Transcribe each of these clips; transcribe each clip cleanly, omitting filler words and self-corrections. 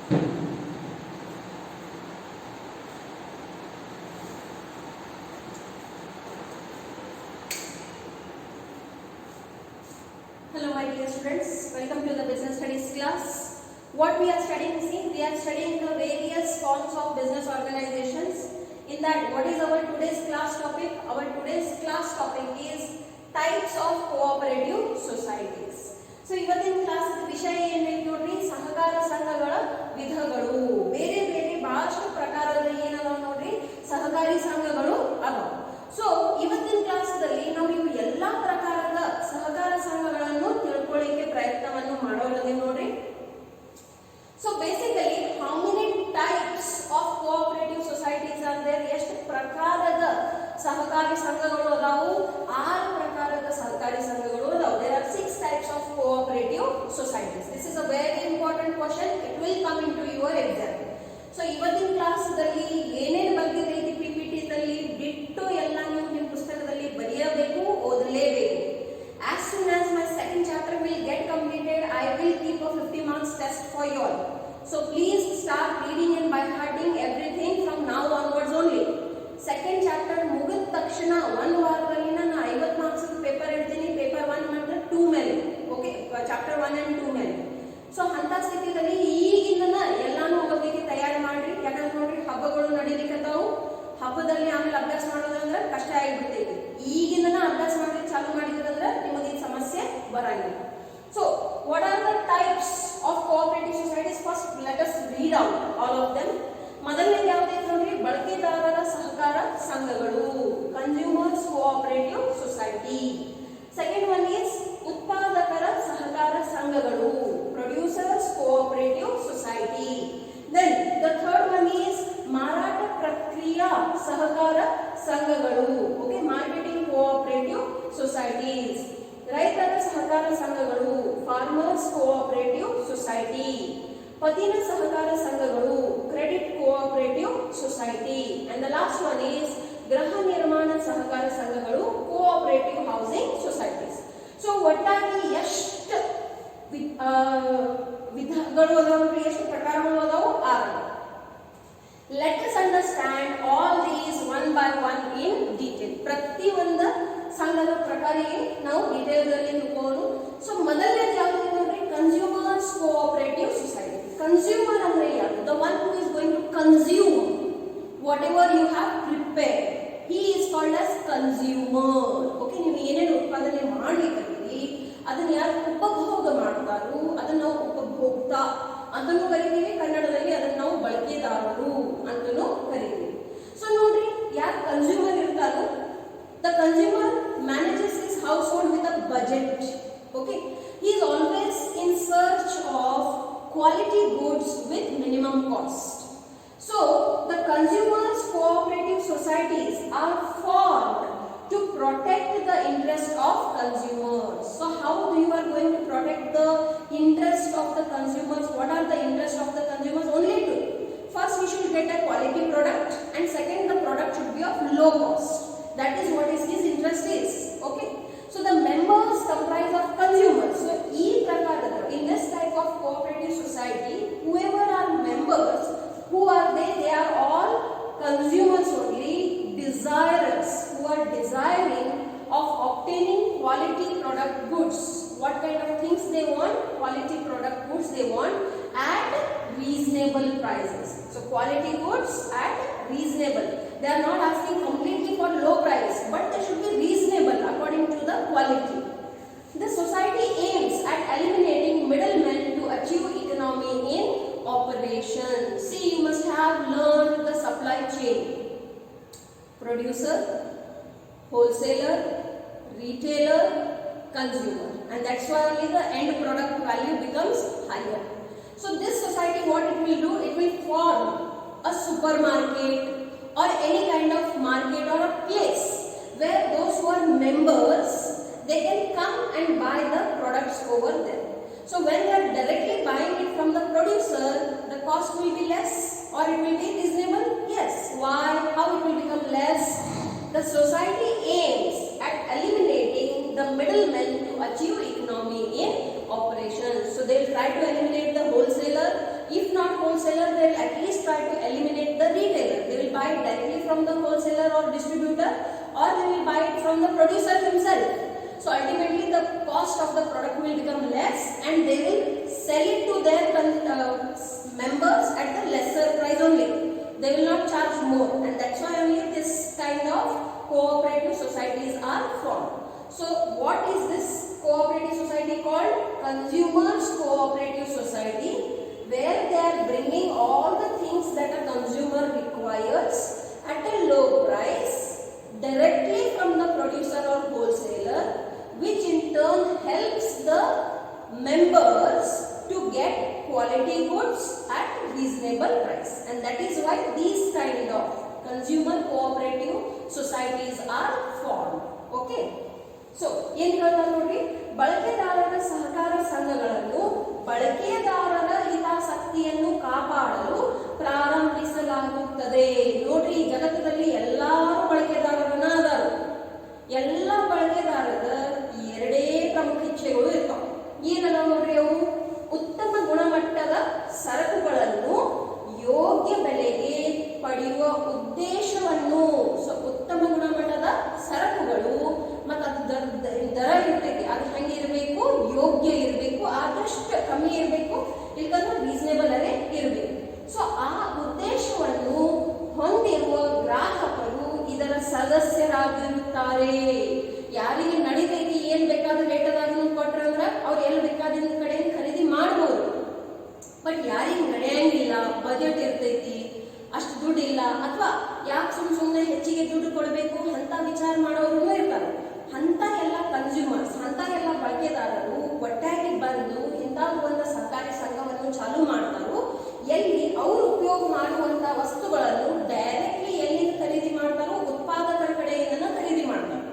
Hello my dear students, welcome to the business studies class. What we are studying, see, we are studying the various forms of business organizations. In that, what is our today's class topic? Our today's class topic is types of cooperative societies. So ಇವತ್ತಿನ class ವಿಷಯ ಏನಿದೆ ನೋಡ್ರಿ, ಸಹಕಾರ ಸಂಘಗಳ ವಿಧಗಳು. ಬೇರೆ ಬೇರೆ ಬಹಳಷ್ಟು ಪ್ರಕಾರದ ಏನವ ನೋಡ್ರಿ ಸಹಕಾರಿ ಸಂಘಗಳು ಅದಾವ. ಸೊ ಇವತ್ತಿನ ಕ್ಲಾಸ್ದಲ್ಲಿ ನಾವು ಇವು ಎಲ್ಲಾ ಪ್ರಕಾರದ ಸಹಕಾರ ಸಂಘಗಳನ್ನು ತಿಳ್ಕೊಳ್ಳಿಕ್ಕೆ ಪ್ರಯತ್ನವನ್ನು ಮಾಡೋರದೇ ನೋಡ್ರಿ. So basically how many types of cooperative societies are there? ಎಷ್ಟು ಪ್ರಕಾರದ ಸಹಕಾರಿ ಸಂಘಗಳು ಅದಾವು? 6 ಪ್ರಕಾರದ ಸಹಕಾರಿ ಸಂಘಗಳು ಅದಾವು. There are 6 types of cooperative societies. This is a very important question. It will come into your exam. So ಇವತ್ತಿನ ಕ್ಲಾಸ್ ದಲ್ಲಿ ಏನೇನು ಬಂದಿದೆ ಈ PPT ದಲ್ಲಿ ಬಿಟ್ಟು ಎಲ್ಲ ನೀವು ನಿಮ್ಮ ಪುಸ್ತಕದಲ್ಲಿ ಬರೆಯಬೇಕು, ಓದಲೇಬೇಕು. As soon as my second chapter will get completed, I will keep a 50 marks test for you all. So please start reading and by hearting everything from now onwards only. Second chapter ಮುಗಿದ ತಕ್ಷಣ ಒಂದು ವಾರದಲ್ಲಿ ನಾನು 50 marks paper ಇಡ್ತೀನಿ. Paper 1 ಮಾತ್ರ 2 ಮೇಲೆ, okay, chapter 1 and 2 ಮೇಲೆ. So ಅಂತ ಸ್ಥಿತಿಯಲ್ಲಿ ಈಗಿಂದ ಎಲ್ಲಾನು ಓದಲಿಕ್ಕೆ ತಯಾರಿ ಮಾಡ್ರಿ. ಯಾಕಂದ್ರೆ ನೋಡ್ರಿ ಹಬ್ಬಗಳು ನಡೀಲಿಕ್ಕತ್ತಾವು. ಹಬ್ಬದಲ್ಲಿ ಆಮೇಲೆ ಅಭ್ಯಾಸ ಮಾಡೋದಂದ್ರೆ ಕಷ್ಟ ಆಗಿಬಿಡ್ತೈತಿ. ಈಗಿಂದ ಅಭ್ಯಾಸ ಮಾಡ್ಲಿಕ್ಕೆ ಚಾಲು ಮಾಡಿದ್ರಂದ್ರೆ ನಿಮಗೆ ಈ ಸಮಸ್ಯೆ ಬರಂಗಿಲ್ಲ. So what are the types of cooperative societies? First let us read out all of them. ಮೊದಲನೇ ಯಾವ್ದು ನೋಡ್ರಿ, ಬಳಕೆದಾರರ ಸಹಕಾರ ಸಂಘಗಳು, consumers cooperative society. Second one is ಉತ್ಪಾದಕರ ಸಹಕಾರ ಸಂಘಗಳು, producers cooperative society. Then the third one is ಮಾರಾಟ ಪ್ರಕ್ರಿಯಾ ಸಹಕಾರ ಸಂಘಗಳು, ಓಕೆ, ಮಾರ್ಕೆಟಿಂಗ್ ಕೋಆಪರೇಟಿವ್ ಸೊಸೈಟೀಸ್. ರೈತರ ಸಹಕಾರ ಸಂಘಗಳು, ಫಾರ್ಮರ್ಸ್ ಕೋಆಪರೇಟಿವ್ ಸೊಸೈಟಿ. ಪತ್ತಿನ ಸಹಕಾರ ಸಂಘಗಳು, credit cooperative society. And the last one is ಗೃಹ ನಿರ್ಮಾಣ ಸಹಕಾರ ಸಂಘಗಳು, ಕೋಆಪರೇಟಿವ್ ಹೌಸಿಂಗ್ ಸೊಸೈಟೀಸ್. ಸೊ ಒಟ್ಟಾಗಿ ಎಷ್ಟು ವಿಧಗಳು ಅದಾವ, ಎಷ್ಟು ಪ್ರಕಾರಗಳು ಅದಾವು? 6. Let us understand all these one by one in detail. ಪ್ರತಿ ಒಂದು ಸಂಘದ ಪ್ರಕಾರಕ್ಕೆ ನಾವು ಡೀಟೇಲ್ ಅಲ್ಲಿ ತಿಳ್ಕೊಳ್ಳೋಣ. ಸೊ ಮೊದಲನೇದು ಯಾವುದು ನೋಡ್ರಿ, ಕನ್ಸ್ಯೂಮರ್ಸ್ ಕೋಆಪರೇಟಿವ್ ಸೊಸೈಟಿ. ಕನ್ಸ್ಯೂಮರ್ ಅಂದ್ರೆ ಯಾರು? The one who is going to consume whatever you have prepared. He is called as consumer. Okay, ನೀವು ಏನೇನು ಉತ್ಪಾದನೆ ಮಾಡ್ಲಿಕ್ಕೆ ಅದನ್ನ ಯಾರು ಉಪಭೋಗ ಮಾಡ್ತಾರೋ ಅದನ್ನ ನಾವು ಉಪಭೋಕ್ತಾ ಅಂತನೂ ಕರಿತೀವಿ. ಕನ್ನಡದಲ್ಲಿ ಅದನ್ನ ನಾವು ಬಳಕೆದಾರರು ಅಂತನೂ ಕರಿತೀವಿ. ಸೊ ನೋಡ್ರಿ, ಯಾರು ಕನ್ಸ್ಯೂಮರ್ ಇರ್ತಾರೋ, the consumer manages his household with a budget. Okay, he is always in search of quality goods with minimum cost. So the consumers cooperative societies are formed to protect the interest of consumers. So how you are going to protect the interest of the consumers? What are the interests of the consumers? Only two. First, we should get a quality product, and second, the product should be of low cost. That is what his interest is. Okay, so the members comprise of consumers. So in this type of cooperative society, whoever are members, who are they? They are all consumers only, desirous, who are desiring of obtaining quality product goods. What kind of things they want? Quality product goods they want at reasonable prices. So quality goods at reasonable. They are not asking completely for low price, but they should be reasonable according to the quality. The society aims at eliminating middlemen to achieve economy in operation. See, you must have learned the supply chain. Producer, wholesaler, retailer, consumer, and that's why only the end product value becomes higher. So this society, what it will do? It will form a supermarket or any kind of market or a place where those who are members, they can come and buy the products over there. So when they are directly buying it from the producer, the cost will be less or it will be reasonable. Yes. Why? How it will become less? The society aims at eliminating the middlemen to achieve economy in operations. So they will try to eliminate the wholesaler. If not wholesaler, try to eliminate the retailer. They will buy it directly from the wholesaler or distributor, or they will buy it from the producer himself. So ultimately the cost of the product will become less and they will sell it to their members at the lesser price only. They will not charge more, and that's why only this kind of cooperative societies are formed. So what is this cooperative society called? Consumers Cooperative Society, where they are bringing all the things that a consumer requires at a low price directly from the producer or wholesaler, which in turn helps the members to get quality goods at reasonable price. And that is why these kind of consumer cooperative societies are formed. Okay. So ಏನ್ ಹೇಳ್ತಾರೆ ನೋಡಿ, ಬಳಕೆದಾರರ ಸಹಕಾರ ಸಂಘಗಳನ್ನು ಬಳಕೆದಾರರ ಹಿತಾಸಕ್ತಿಯನ್ನು ಕಾಪಾಡಲು ಪ್ರಾರಂಭಿಸಲಾಗುತ್ತದೆ. ನೋಡ್ರಿ, ಜಗತ್ತದಲ್ಲಿ ಎಲ್ಲಾರು ಬಳಕೆದಾರರನ್ನ ಅದಾರು. ಎಲ್ಲ ಬಳಕೆದಾರರ ಎರಡೇ ಪ್ರಮುಖ ಇಚ್ಛೆಗಳು ಇರ್ತಾವ. ಏನಲ್ಲ ನೋಡ್ರಿ ಅವು? ಉತ್ತಮ ಗುಣಮಟ್ಟದ ಸರಕುಗಳನ್ನು ಯೋಗ್ಯ ಬೆಲೆಗೆ ಪಡೆಯುವ ಉದ್ದೇಶವನ್ನು. ಸೊ ಉತ್ತಮ ಗುಣಮಟ್ಟದ ಸರಕುಗಳು ಮತ್ತು ದರ ಇರ್ತೈತಿ, ಅದು ಹೆಂಗೆ ಇರಬೇಕು? ಯೋಗ್ಯ ಇರಬೇಕು, ಆದಷ್ಟು ಕಮ್ಮಿ ಇರಬೇಕು, ಇಲ್ಕಂದ್ರೆ ರೀಸನೇಬಲ್ ಅಲ್ಲೇ ಇರಬೇಕು. ಸೊ ಆ ಉದ್ದೇಶವನ್ನು ಹೊಂದಿರುವ ಗ್ರಾಹಕರು ಇದರ ಸದಸ್ಯರಾಗಿರುತ್ತಾರೆ. ಯಾರಿಗೆ ನಡೀತೈತಿ ಏನ್ ಬೇಕಾದ ರೇಟದಾಗ ಕೊಟ್ರ ಅಂದ್ರ ಅವ್ರು ಎಲ್ಲಿ ಬೇಕಾದ ಕಡೆ ಖರೀದಿ ಮಾಡಬಹುದು. ಬಟ್ ಯಾರಿಗೆ ನಡೆಯಂಗಿಲ್ಲ, ಬಜೆಟ್ ಇರ್ತೈತಿ, ಅಷ್ಟು ದುಡ್ಡು ಇಲ್ಲ, ಅಥವಾ ಯಾಕೆ ಸುಮ್ಮನೆ ಹೆಚ್ಚಿಗೆ ದುಡ್ಡು ಕೊಡಬೇಕು ಅಂತ ವಿಚಾರ ಮಾಡೋರು ಇರ್ತಾರೆ. ಅಂತ ಎಲ್ಲ ಕನ್ಸ್ಯೂಮರ್ಸ್, ಅಂತ ಎಲ್ಲ ಬಳಕೆದಾರರು ಒಟ್ಟಾಗಿ ಬಂದು ಇಂಥ ಒಂದು ಸರ್ಕಾರಿ ಸಂಘವನ್ನು ಚಾಲೂ ಮಾಡ್ತಾರೋ, ಎಲ್ಲಿ ಅವರು ಉಪಯೋಗ ಮಾಡುವಂತ ವಸ್ತುಗಳನ್ನು ಡೈರೆಕ್ಟ್ಲಿ ಎಲ್ಲಿಂದ ಖರೀದಿ ಮಾಡ್ತಾರೋ ಉತ್ಪಾದಕರ ಕಡೆಯಿಂದ ಖರೀದಿ ಮಾಡ್ತಾರೆ.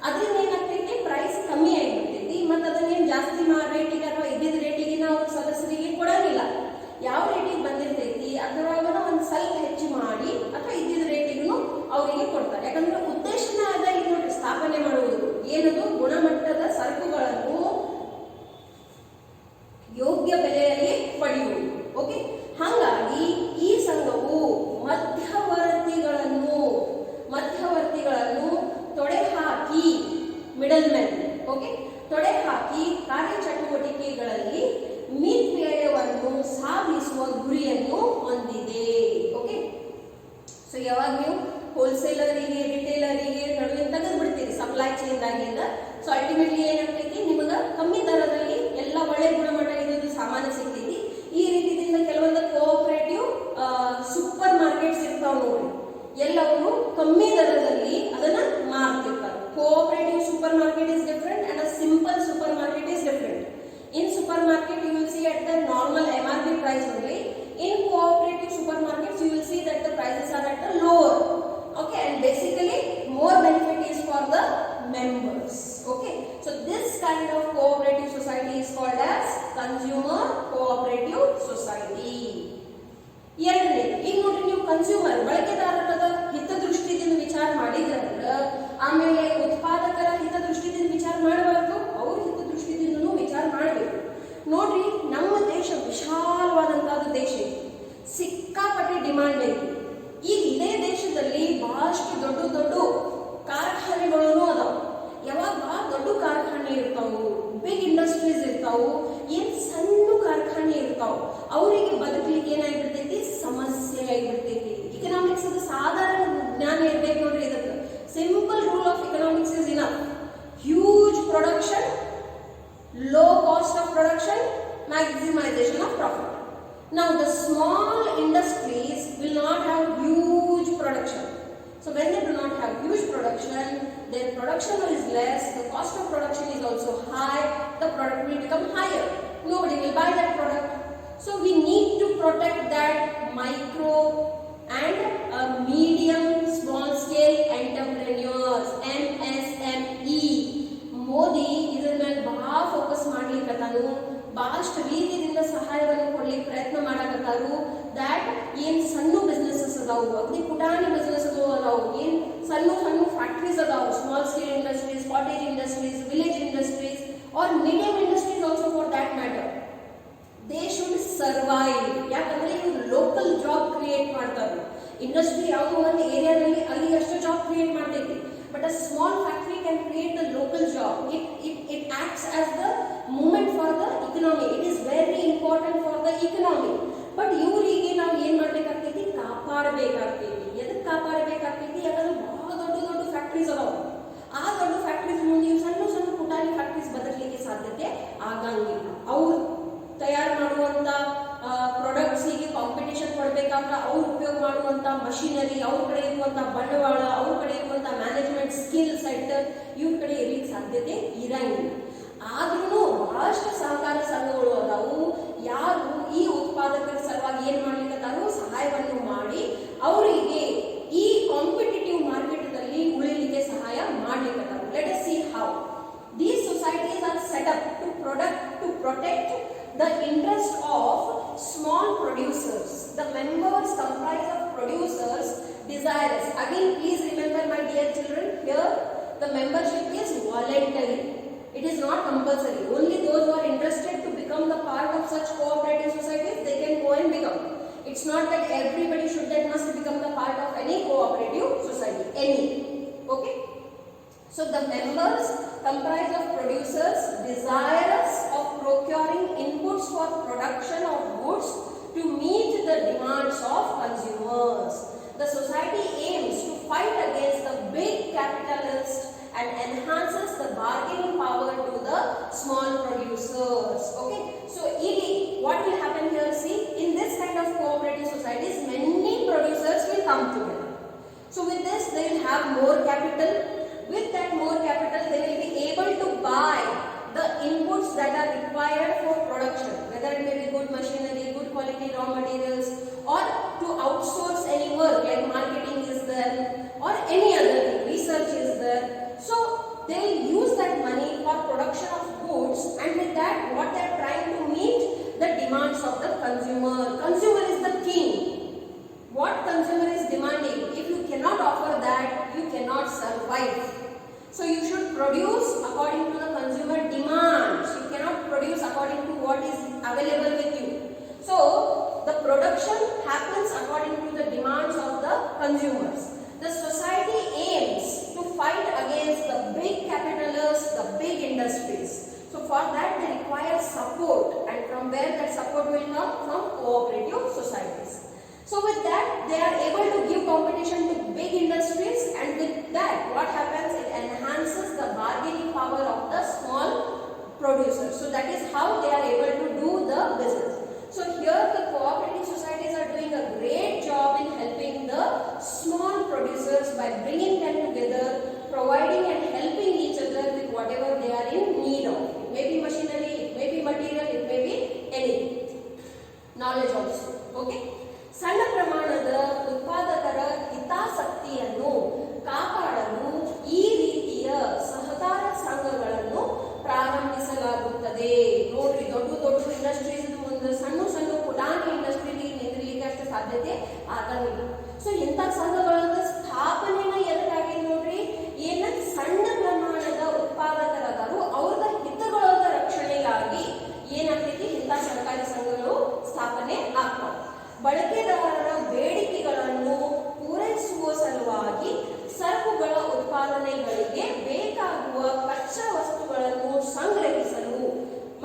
ಅದರಿಂದ ಏನಾಗ್ತೈತಿ? ಪ್ರೈಸ್ ಕಮ್ಮಿ ಆಗಿಬಿಡ್ತೈತಿ. ಮತ್ತು ಅದನ್ನೇನು ಜಾಸ್ತಿ ರೇಟಿಗೆ ಅಥವಾ ಇದ್ದಿದ್ದ ರೇಟಿಗೆ ನಾವು ಸದಸ್ಯರಿಗೆ ಕೊಡಂಗಿಲ್ಲ. ಯಾವ ರೇಟಿಗೆ ಬಂದಿರ್ತೈತಿ ಅದರೊಳಗ ಒಂದು ಸ್ವಲ್ಪ ಹೆಚ್ಚು ಮಾಡಿ ಅಥವಾ ಇದ್ದಿದ್ದ ರೇಟಿಗೂ ಅವರಿಗೆ ಕೊಡ್ತಾರೆ. ಯಾಕಂದ್ರೆ ಉದ್ದೇಶನ ಅದ ಇಲ್ಲಿ ನೋಡಿ, ಸ್ಥಾಪನೆ ಮಾಡುವುದು ಏನದು? ಗುಣಮಟ್ಟದ ಸರಕುಗಳನ್ನು ಯೋಗ್ಯ ಬೆಲೆಯಲ್ಲಿ ಪಡೆಯುವುದು. ಓಕೆ, ಹಾಗಾಗಿ ಈ ಸಂಘವು ಮಧ್ಯವರ್ತಿಗಳನ್ನು ತೊಡೆ ಹಾಕಿ, ಮಿಡಲ್ ಮ್ಯಾನ್, ಓಕೆ, ತೊಡೆ ಹಾಕಿ ಕಾರ್ಯಚಟುವಟಿಕೆಗಳಲ್ಲಿ ಮಿತವ್ಯಯವನ್ನು ಸಾಧಿಸುವ ಗುರಿಯನ್ನು ಹೊಂದಿದೆ. ಓಕೆ, ಸೊ ಯಾವಾಗ ನೀವು ಹೋಲ್ಸೇಲರಿಗೆ ರಿಟೇಲರಿಗೆ ನಡುವೆ ತೆಗೆದು ಬಿಡ್ತೀರಿ ಸಪ್ಲೈ ಚೈನ್ ದಾಗಿಂದ, ಸೊ ಅಲ್ಟಿಮೇಟ್ಲಿ ಏನಾಗ್ತೈತಿ? ನಿಮಗೆ ಕಮ್ಮಿ ದರದಲ್ಲಿ ಎಲ್ಲ ಒಳ್ಳೆ ಗುಣಮಟ್ಟ ಇದ್ದು ಸಾಮಾನು ಸಿಗ್ತೈತಿ. ಈ ರೀತಿಯಿಂದ ಕೆಲವೊಂದು ಕೋಆಪರೇಟಿವ್ ಸೂಪರ್ ಮಾರ್ಕೆಟ್ಸ್ ಇರ್ತಾವ ನೋಡಿ, ಎಲ್ಲವರು ಕಮ್ಮಿ ದರದಲ್ಲಿ ಅದನ್ನ ಮಾರ್ತಿರ್ತಾರೆ. Cooperative supermarket is different and a simple supermarket is different. In supermarket you will see at the normal MRP price only. In cooperative supermarkets you will see that the prices are at the lower. Okay, and basically more benefit is for the members. Okay, so this kind of cooperative society is called as consumer cooperative society. ಎರಡನೇ, ಈಗ ನೋಡ್ರಿ, ನೀವು consumer ಬಳಕೆದಾರರ ಹಿತದೃಷ್ಟಿದಿಂದ ವಿಚಾರ ಮಾಡಿದ್ರೆ ಆಮೇಲೆ ಉತ್ಪಾದಕರ ಹಿತದೃಷ್ಟಿದಿಂದ ವಿಚಾರ ಮಾಡಬಾರ್ದು, ಅವ್ರ ಹಿತದೃಷ್ಟಿದಿಂದನೂ ವಿಚಾರ ಮಾಡಬೇಕು. ನೋಡ್ರಿ, ನಮ್ಮ ದೇಶ ವಿಶಾಲವಾದಂತಹದ್ದು ದೇಶ ಐತಿ, ಸಿಕ್ಕಾಪಟ್ಟೆ ಡಿಮಾಂಡ್ ಐತಿ. ಈಗ ಇದೇ ದೇಶದಲ್ಲಿ ಬಹಳಷ್ಟು ದೊಡ್ಡ ದೊಡ್ಡ ಕಾರ್ಖಾನೆಗಳು ಅದಾವ. ಯಾವಾಗ ದೊಡ್ಡ ಕಾರ್ಖಾನೆ ಇರ್ತಾವು, ಬಿಗ್ ಇಂಡಸ್ಟ್ರೀಸ್ ಇರ್ತಾವು, ಏನ್ ಸಣ್ಣ ಕಾರ್ಖಾನೆ ಇರ್ತಾವ, ಅವರಿಗೆ ಬದುಕಲಿಕ್ಕೆ ಏನಾಗಿಬಿಡ್ತೈತಿ? ಸಮಸ್ಯೆ ಆಗಿಬಿಡ್ತೈತಿ. ಇಕನಾಮಿಕ್ಸ್ ಅದು ಸಾಧಾರಣ ಜ್ಞಾನ ಇರ್ಬೇಕು ನೋಡ್ರಿ. ಇದಕ್ಕೆ simple rule of economics is enough. Huge production, low cost of production, maximization of profit. Now the small industries will not have huge production. So when they do not have huge production, their production is less, the cost of production is also high, the product will become higher. Nobody will buy that product. So we need to protect that micro and medium small scale entrepreneurs, MSME. Modi ಇದರ ಮೇಲೆ ಬಹಳ focus ಮಾಡ್ಲಿಕ್ಕತ್ತಾನು, ಬಹಳಷ್ಟು ರೀತಿಯಿಂದ ಸಹಾಯವನ್ನು ಕೊಡ್ಲಿಕ್ಕೆ ಪ್ರಯತ್ನ ಮಾಡಕತ್ತಾರು. That ಏನ್ ಸಣ್ಣ ಬಿಸ್ನೆಸಸ್ ಅದಾವು, ಅಗ್ದಿ ಪುಟಾಣಿ ಬಿಸ್ನೆಸ್ ಅದಾವು, ಏನ್ ಸಣ್ಣ ಸಣ್ಣ ಫ್ಯಾಕ್ಟ್ರೀಸ್ ಅದಾವು, small scale industries, cottage industries, village industries or medium industries also for that matter, they should survive. ಯಾಕಂದ್ರೆ ಇವರು ಲೋಕಲ್ ಜಾಬ್ ಕ್ರಿಯೇಟ್ ಮಾಡ್ತಾರೆ. ಇಂಡಸ್ಟ್ರಿ ಯಾವುದೋ ಒಂದು ಏರಿಯಾದಲ್ಲಿ ಅಲ್ಲಿ ಎಷ್ಟು ಜಾಬ್ ಕ್ರಿಯೇಟ್ ಮಾಡ್ತೈತಿ. But a small factory can create the local job. It acts as the moment for the economy. It is very important for the economy. But ಇವರಿಗೆ ನಾವು ಏನ್ ಮಾಡ್ಬೇಕಾಗ್ತೈತಿ, ಕಾಪಾಡಬೇಕಾಗ್ತೈತಿ. ಎದಕ್ಕೆ ಕಾಪಾಡಬೇಕಾಗ್ತೈತಿ? ಯಾಕಂದ್ರೆ ಬಹಳ ದೊಡ್ಡ ದೊಡ್ಡ ಫ್ಯಾಕ್ಟ್ರೀಸ್ ಅದಾವ. ಆ ದೊಡ್ಡ ಫ್ಯಾಕ್ಟ್ರೀಸ್ ಮುಂದೆ ಸಣ್ಣ ಸಣ್ಣ ಪುಟಾಣಿ ಫ್ಯಾಕ್ಟ್ರೀಸ್ ಬದಲಿಕ್ಕೆ ಸಾಧ್ಯತೆ ಆಗಂಗಿಲ್ಲ. ಅವ್ರು ತಯಾರು ಮಾಡುವಂತ ಪ್ರಾಡಕ್ಟ್ಸಿಗೆ ಕಾಂಪಿಟೇಷನ್ ಕೊಡಬೇಕಾದ್ರೆ ಅವ್ರು ಉಪಯೋಗ ಮಾಡುವಂತ ಮಷಿನರಿ, ಅವ್ರ ಕಡೆ ಇರುವಂತ ಬಂಡವಾಳ, ಅವ್ರ ಕಡೆ ಇರುವಂತ ಮ್ಯಾನೇಜ್ಮೆಂಟ್ ಸ್ಕಿಲ್ ಸೆಟ್ ಇವ್ರ ಕಡೆ ಇರ್ಲಿಕ್ಕೆ ಸಾಧ್ಯತೆ ಇರಂಗಿಲ್ಲ. ಆದ್ರೂ ಬಹಳಷ್ಟು ಸಹಕಾರ ಸಂಘಗಳು ಅದಾವು. ಯಾರು ಈ ಉತ್ಪಾದಕರ ಸಲುವಾಗಿ ಏನ್ ಮಾಡ್ಲಿಕ್ಕತ್ತಾರೋ ಸಹಾಯವನ್ನು ಮಾಡಿ ಅವರಿಗೆ ಈ ಕಾಂಪಿಟೇಟಿವ್ ಮಾರ್ಕೆಟ್ ದಲ್ಲಿ ಉಳಿಲಿಕ್ಕೆ ಸಹಾಯ ಮಾಡ್ಲಿಕ್ಕತ್ತಾರ. Let us see how these societies are set up to protect the interest of small producers. The members comprise of producers desirous. Again, please remember, my dear children, here the membership is voluntary. It is not compulsory. Only those who are interested to become the part of such cooperative societies, they can go and become. It's not that everybody must become the part of any cooperative society. Any. Okay? So the members comprise of producers desirous of procuring inputs for production of goods to meet the demands of consumers. The society aims to fight against the big capitalists and enhances the bargaining power to the small producers. Okay, so what will happen here? See, in this kind of cooperative societies, many producers will come together. So with this, they will have more capital. With that more capital, they will be able to buy the inputs that are required for production, whether it may be good machinery, good quality raw materials, or to outsource any work like marketing is there, or any other thing, research is there. So they will use that money for production of goods, and with that, what they are trying to meet the demands of the consumer. Consumer is the king. What consumer is demanding? If you cannot offer that, you cannot survive. So you should produce according to the consumer demands. You cannot produce according to what is available with you. So the production happens according to the demands of the consumers. The society aims to fight against the big capitalists, the big industries. So for that they require support, and from where that support will come? From cooperative societies. So with that, they are able to give competition to big industries, and with that, what happens? It enhances the bargaining power of the small producers. So that is how they are able to do the business. So here the cooperative societies are doing a great job in helping the small producers by bringing them together, providing and helping each other with whatever they are in need of. It may be machinery, it may be material, it may be anything. Knowledge also. Okay? ಸಣ್ಣ ಪ್ರಮಾಣದ ಉತ್ಪಾದಕರ ಹಿತಾಸಕ್ತಿಯನ್ನು ಕಾಪಾಡಲು ಈ ರೀತಿಯ ಸಹಕಾರ ಸಂಘಗಳನ್ನು ಪ್ರಾರಂಭಿಸಲಾಗುತ್ತದೆ. ನೋಡ್ರಿ, ದೊಡ್ಡ ದೊಡ್ಡ ಇಂಡಸ್ಟ್ರೀಸ್ ಮುಂದೆ ಸಣ್ಣ ಸಣ್ಣ ಪುಟಾಣಿ ಇಂಡಸ್ಟ್ರಿಗೆ ನಿಂದಿರ್ಲಿಕ್ಕೆ ಅಷ್ಟು ಸಾಧ್ಯತೆ ಆಗಂಗಿಲ್ಲ. ಸೊ ಇಂಥ ಸಂಘಗಳ ಸ್ಥಾಪನೆನ ಎದಕ್ಕಾಗಿ ನೋಡ್ರಿ, ಏನ ಸಣ್ಣ ಪ್ರಮಾಣದ ಉತ್ಪಾದಕರಾದರು ಅವ್ರದ ಹಿತಗಳ ರಕ್ಷಣೆಗಾಗಿ ಏನಾಗ್ತೈತಿ, ಇಂಥ ಸಹಕಾರಿ ಸಂಘಗಳು ಸ್ಥಾಪನೆ ಆಗ್ತಾವ. ಬಳಕೆದಾರರ ಬೇಡಿಕೆಗಳನ್ನು ಪೂರೈಸುವ ಸಲುವಾಗಿ ಸರಕುಗಳ ಉತ್ಪಾದನೆಗಳಿಗೆ ಬೇಕಾಗುವ ಕಚ್ಚಾ ವಸ್ತುಗಳನ್ನು ಸಂಗ್ರಹಿಸಲು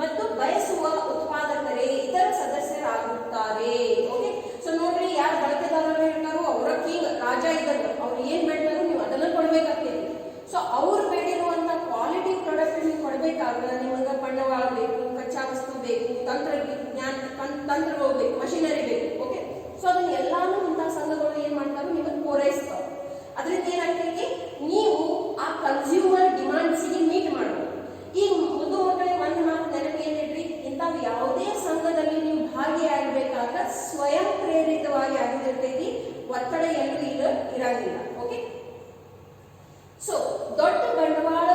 ಮತ್ತು ಬಯಸುವ ಉತ್ಪಾದಕರೇ ಇತರ ಸದಸ್ಯರಾಗುತ್ತಾರೆ. ಓಕೆ, ಸೊ ನೋಡ್ರಿ, ಯಾರು ಬಳಕೆದಾರರು ಇರ್ತಾರೋ ಅವರ ಕಿಂಗ್, ರಾಜ ಇದ್ದಂಗ. ಅವ್ರು ಏನ್ ಬೇಡ್ತಾರೋ ನೀವು ಅದನ್ನ ಕೊಡ್ಬೇಕಾಗ್ತೈತಿ. ಸೊ ಅವ್ರು ಬೇಡಿರುವಂತ ಕ್ವಾಲಿಟಿ ಪ್ರಾಡಕ್ಟ್ ನೀವು ಕೊಡ್ಬೇಕಾದ್ರೆ ನಿಮಗೆ ಬಂಡವಾಳ ಬೇಕು, ಕಚ್ಚಾ ವಸ್ತು ಬೇಕು, ತಂತ್ರಗಳು ಬೇಕು, ಮಷಿನರಿ ಬೇಕು. ಓಕೆ, ಸೊ ಅದನ್ನ ಎಲ್ಲಾನು ಇಂಥ ಸಂಘಗಳು ಏನ್ ಮಾಡ್ತಾರೋ ನಿಮಗೆ ಪೂರೈಸ್ತಾವೆ. ಅದರಿಂದ ಏನಾಗ್ತೈತಿ, ನೀವು ಆ ಕನ್ಸ್ಯೂಮರ್ ಡಿಮಾಂಡ್ಸಿಗೆ ಮೀಟ್ ಮಾಡಬಹುದು. ಈಗ ಮುದ್ದು ಮಕ್ಕಳಿಗೆ ಒಂದು ಮಾತು ನೆನಪು ಏನಿಡ್ರಿ, ಇಂಥವು ಯಾವುದೇ ಸಂಘದಲ್ಲಿ ನೀವು ಭಾಗಿಯಾಗಬೇಕಾದ್ರೆ ಸ್ವಯಂ ಪ್ರೇರಿತವಾಗಿ ಆಗಿರ್ತೈತಿ, ಒತ್ತಡ ಎಲ್ಲೂ ಇರಂಗಿಲ್ಲ. ಓಕೆ, ಸೊ ದೊಡ್ಡ ಬಂಡವಾಳ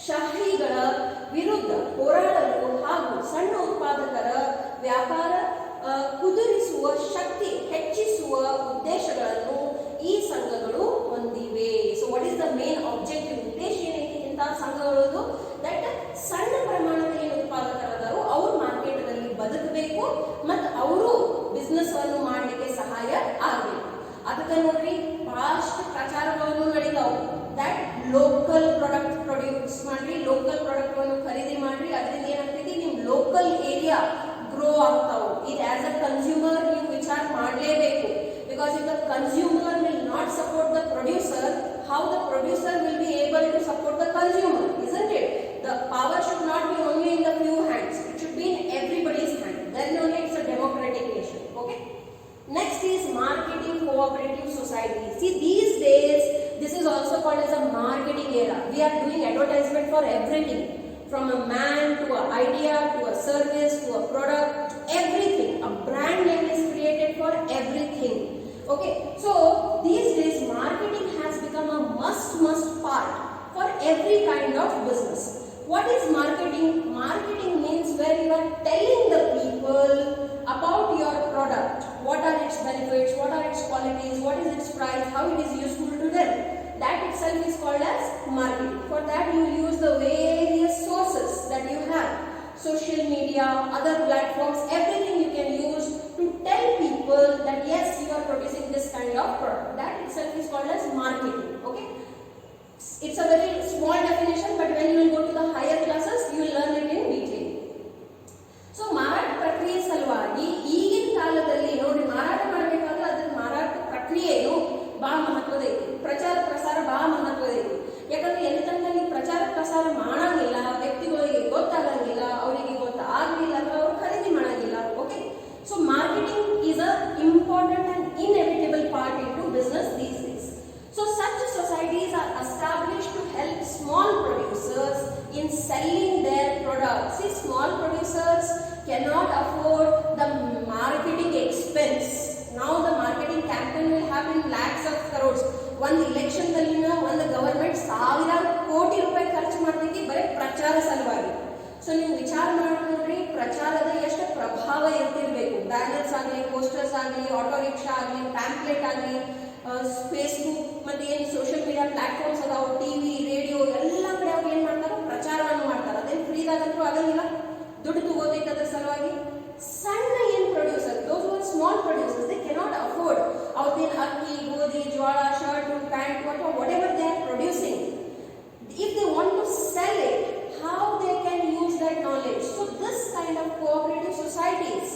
ಶಾಹಿಗಳ ವಿರುದ್ಧ ಹೋರಾಡಲು ಹಾಗೂ ಸಣ್ಣ ಉತ್ಪಾದಕರ ವ್ಯಾಪಾರ ಕುದುರಿಸುವ ಶಕ್ತಿ ಹೆಚ್ಚಿಸುವ ಉದ್ದೇಶಗಳನ್ನು ಈ ಸಂಘಗಳು ಹೊಂದಿವೆ. So what is the main objective? ಉದ್ದೇಶ ಏನೈತಿ ಇಂಥ ಸಂಘಗಳದು? ದಟ್ ಸಣ್ಣ ಪ್ರಮಾಣದ ಏನು ಉತ್ಪಾದಕರಾದರು ಅವ್ರು ಮಾರ್ಕೆಟ್ ನಲ್ಲಿ ಬದುಕಬೇಕು ಮತ್ತು ಅವರು ಬಿಸ್ನೆಸ್ ಅನ್ನು ಮಾಡಲಿಕ್ಕೆ ಸಹಾಯ ಅದಕ್ಕೆ ನೋಡ್ರಿ ಬಹಳಷ್ಟು ಪ್ರಚಾರಗಳನ್ನು ನಡೀತಾವೆ. ದಟ್ ಲೋಕಲ್ ಪ್ರಾಡಕ್ಟ್ ಪ್ರೊಡ್ಯೂಸ್ ಮಾಡ್ರಿ, ಲೋಕಲ್ ಪ್ರಾಡಕ್ಟ್ ಅನ್ನು ಖರೀದಿ ಮಾಡ್ರಿ, ಅದರಿಂದ ಏನಾಗ್ತೈತಿ ನಿಮ್ ಲೋಕಲ್ ಏರಿಯಾ ಗ್ರೋ ಆಗ್ತಾವು. ಇದು ಆಸ್ ಅ ಕನ್ಸ್ಯೂಮರ್ ನೀವು ವಿಚಾರ ಮಾಡಲೇಬೇಕು. Because if the consumer will not support the producer, how the producer will be able to support the consumer, isn't it? The power should not be only in the few hands, it should be in everybody's hand, then only it's a democratic nation. Okay, next is marketing cooperative society. See, these days this is also called as a marketing era. We are doing advertisement for everything, from a man to an idea to a service to a product, everything. A brand name is created for everything. Okay, so these days marketing has become a must part for every kind of business. What is marketing? Marketing means where you are telling the people about your product, what are its benefits, what are its qualities, what is its price, how it is useful to them. That itself is called as marketing. For that you use the various sources that you have, social media, other platforms, everything you can use to tell people that yes, you are producing this kind of product. That itself is called as marketing. Okay, it's a very small definition, but when you will go to the higher classes you will learn it in detail. So ಮಾರಾಟ ಪ್ರಕ್ರಿಯೆ ಸಲುವಾಗಿ ಈಗಿನ ಕಾಲದಲ್ಲಿ ನೋಡಿ, ಮಾರಾಟ ಮಾಡಬೇಕಾದ್ರೆ ಅದರ ಮಾರಾಟ ಪ್ರಕ್ರಿಯೆಯು ಬಹಳ ಮಹತ್ವದ ಐತಿ, ಪ್ರಚಾರ ಪ್ರಸಾರ ಬಹಳ ಮಹತ್ವದ ಐತಿ. ಯಾಕಂದ್ರೆ ಎಲ್ಲಿ ತನಕ ನೀವು ಪ್ರಚಾರ ಪ್ರಸಾರ ಮಾಡಂಗಿಲ್ಲ, ವ್ಯಕ್ತಿಗಳಿಗೆ ಗೊತ್ತಾಗಂಗಿಲ್ಲ, ಅವರಿಗೆ ಗೊತ್ತಾಗಲಿಲ್ಲ ಅಥವಾ ಅವರು ಖರೀದಿ ಮಾಡಂಗಿಲ್ಲ. Okay, so marketing is a important and inevitable part into business these days. So such societies are established to help small producers in selling their products. See, small producers cannot afford the marketing expense. Now the marketing campaign will happen lakhs of crores. ಒಂದು election ದಲ್ಲಿನ ಒಂದು government ಸಾವಿರಾರು ಕೋಟಿ ರೂಪಾಯಿ ಖರ್ಚು ಮಾಡ್ತೈತಿ ಬರೀ ಪ್ರಚಾರ ಸಲುವಾಗಿ. ಸೊ ನೀವು ವಿಚಾರ ಮಾಡಿ ನೋಡ್ರಿ, ಪ್ರಚಾರದ ಎಷ್ಟು ಪ್ರಭಾವ ಇರ್ತಿರ್ಬೇಕು. ಬ್ಯಾನರ್ಸ್ ಆಗಲಿ, ಪೋಸ್ಟರ್ಸ್ ಆಗಲಿ, ಆಟೋ ರಿಕ್ಷಾ ಆಗಲಿ, ಪ್ಯಾಂಪ್ಲೆಟ್ ಆಗಲಿ, ಫೇಸ್ಬುಕ್ ಮತ್ತೆ ಏನು ಸೋಷಿಯಲ್ ಮೀಡಿಯಾ ಪ್ಲಾಟ್ಫಾರ್ಮ್ಸ್ ಅದಾವ, ಟಿವಿ, ರೇಡಿಯೋ, ಎಲ್ಲ ಕಡೆ ಅವ್ರು ಏನ್ ಮಾಡ್ತಾರೆ, ಪ್ರಚಾರವನ್ನು ಮಾಡ್ತಾರೆ. ಅದೇನು ಫ್ರೀದಾಗಂತೂ ಆಗಂಗಿಲ್ಲ, ದುಡ್ಡು ತಗೋತೈತೆ ಅದ್ರ ಸಲುವಾಗಿ. ಸಣ್ಣ ಏನು producer, those are small producers, they cannot afford ಅವ್ರದ್ದೇನು ಅಕ್ಕಿ, ಗೋಧಿ, ಜ್ವಾಳ, ಶರ್ಟ್, ಪ್ಯಾಂಟ್, ಅಥವಾ whatever they are producing. If they want to sell it, how they can use that knowledge? So this kind of cooperative societies